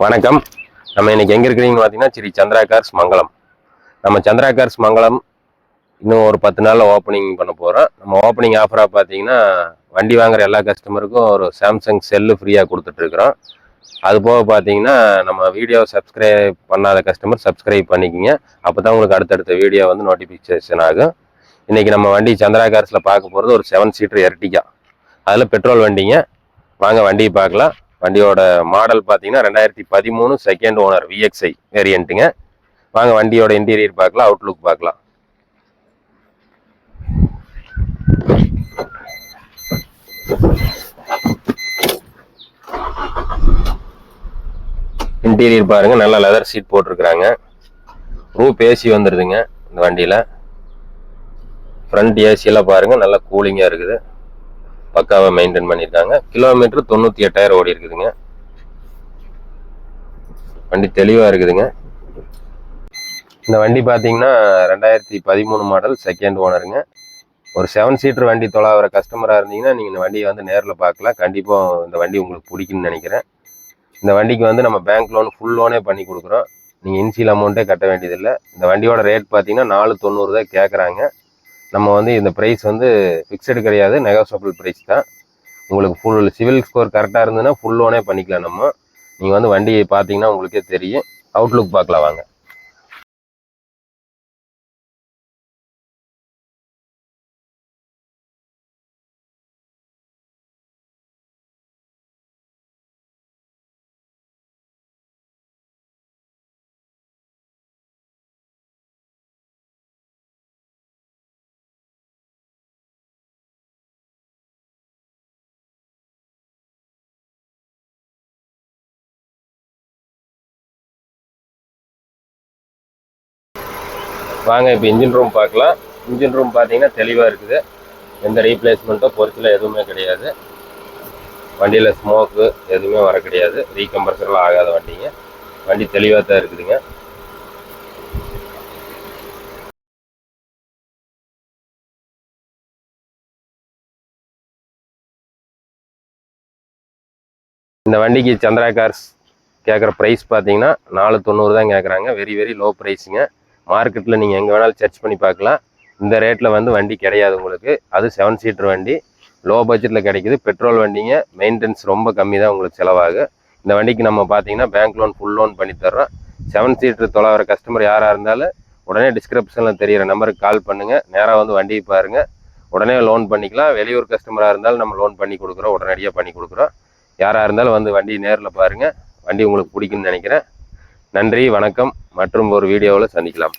வணக்கம். நம்ம இன்னைக்கு எங்கே இருக்கிறீங்கன்னு பார்த்தீங்கன்னா ஸ்ரீ சந்திரா கார்ஸ் மங்கலம். நம்ம சந்திரா கார்ஸ் மங்கலம் இன்னும் ஒரு 10 நாளில் ஓப்பனிங் பண்ண போகிறோம். நம்ம ஓப்பனிங் ஆஃபராக பார்த்தீங்கன்னா வண்டி வாங்குற எல்லா கஸ்டமருக்கும் ஒரு சாம்சங் செல்லு ஃப்ரீயாக கொடுத்துட்ருக்குறோம். அது போக பார்த்தீங்கன்னா நம்ம வீடியோ சப்ஸ்கிரைப் பண்ணாத கஸ்டமர் சப்ஸ்கிரைப் பண்ணிக்கிங்க. அப்போ தான் உங்களுக்கு அடுத்தடுத்த வீடியோ வந்து நோட்டிஃபிகேஷன் ஆகும். இன்றைக்கி நம்ம வண்டி சந்திரா கார்ஸில் பார்க்க போகிறது ஒரு 7 சீட்டர் எர்டிகா. அதில் பெட்ரோல் வண்டிங்க. வாங்க வண்டியை பார்க்கலாம். வண்டியோட மாடல் பார்த்தீங்கன்னா 2013 செகண்ட் ஓனர் VXI வேரியண்ட்டுங்க. வாங்க வண்டியோட இன்டீரியர் பார்க்கலாம், அவுட்லுக் பார்க்கலாம். இன்டீரியர் பாருங்க, நல்ல லெதர் சீட் போட்டிருக்கிறாங்க. ரூப் ஏசி வந்துடுதுங்க இந்த வண்டியில். ஃப்ரண்ட் ஏசியெல்லாம் பாருங்க, நல்லா கூலிங்காக இருக்குது. பக்காவாக மெயின்டைன் பண்ணியிருக்காங்க. கிலோமீட்டர் 98,000 ஓடி இருக்குதுங்க. வண்டி தெளிவாக இருக்குதுங்க. இந்த வண்டி பார்த்தீங்கன்னா 2013 மாடல் செகண்ட் ஓனருங்க. ஒரு 7 சீட்டர் வண்டி தொலாகிற கஸ்டமராக இருந்தீங்கன்னா நீங்கள் இந்த வண்டியை வந்து நேரில் பார்க்கலாம். கண்டிப்பாக இந்த வண்டி உங்களுக்கு பிடிக்குன்னு நினைக்கிறேன். இந்த வண்டிக்கு வந்து நம்ம பேங்க் லோன் ஃபுல் லோனே பண்ணி கொடுக்குறோம். நீங்கள் இன்சியல் அமௌண்ட்டே கட்ட வேண்டியதில்லை. இந்த வண்டியோட ரேட் பார்த்தீங்கன்னா 490 தான் கேட்குறாங்க. நம்ம வந்து இந்த ப்ரைஸ் வந்து ஃபிக்ஸடு கிடையாது, நெகோசியபிள் ப்ரைஸ் தான். உங்களுக்கு ஃபுல் சிவில் ஸ்கோர் கரெக்டாக இருந்ததுன்னா ஃபுல் லோனே பண்ணிக்கலாம். நீங்கள் வந்து வண்டியை பார்த்தீங்கன்னா உங்களுக்கே தெரியும். அவுட்லுக் பார்க்கலாம் வாங்க. வாங்க இப்போ இன்ஜின் ரூம் பார்க்கலாம். இன்ஜின் ரூம் பார்த்தீங்கன்னா தெளிவாக இருக்குது. எந்த ரீப்ளேஸ்மெண்ட்டோ பொறுத்தில் எதுவுமே கிடையாது. வண்டியில் ஸ்மோக்கு எதுவுமே வர கிடையாது. ரீகம்ப்ரஸர்லாம் ஆகாத வண்டிங்க. வண்டி தெளிவாக தான் இருக்குதுங்க. இந்த வண்டிக்கு சந்திரா கார்ஸ் கேட்குற ப்ரைஸ் பார்த்தீங்கன்னா 490 தான் கேட்குறாங்க. வெரி வெரி லோ ப்ரைஸுங்க. மார்க்கெட்டில் நீங்கள் எங்கே வேணாலும் சர்ச் பண்ணி பார்க்கலாம். இந்த ரேட்டில் வந்து வண்டி கிடையாது உங்களுக்கு. அது 7 சீட்டர் வண்டி, லோ பட்ஜெட்டில் கிடைக்குது. பெட்ரோல் வண்டிங்க. மெயின்டெனன்ஸ் ரொம்ப கம்மி தான் உங்களுக்கு செலவாகும். இந்த வண்டிக்கு நம்ம பார்த்தீங்கன்னா பேங்க் லோன் ஃபுல் லோன் பண்ணி தர்றோம். 7 சீட்டர் தொலைவர கஸ்டமர் யாராக இருந்தாலும் உடனே டிஸ்கிரிப்ஷனில் தெரிகிற நம்பருக்கு கால் பண்ணுங்கள். நேராக வந்து வண்டியை பாருங்கள். உடனே லோன் பண்ணிக்கலாம். வெளியூர் கஸ்டமராக இருந்தாலும் நம்ம லோன் பண்ணி கொடுக்குறோம், உடனடியாக பண்ணி கொடுக்குறோம். யாராக இருந்தாலும் வந்து வண்டி நேரில் பாருங்கள். வண்டி உங்களுக்கு பிடிக்குன்னு நினைக்கிறேன். நன்றி, வணக்கம். மற்றும் ஒரு வீடியோவில் சந்திக்கலாம்.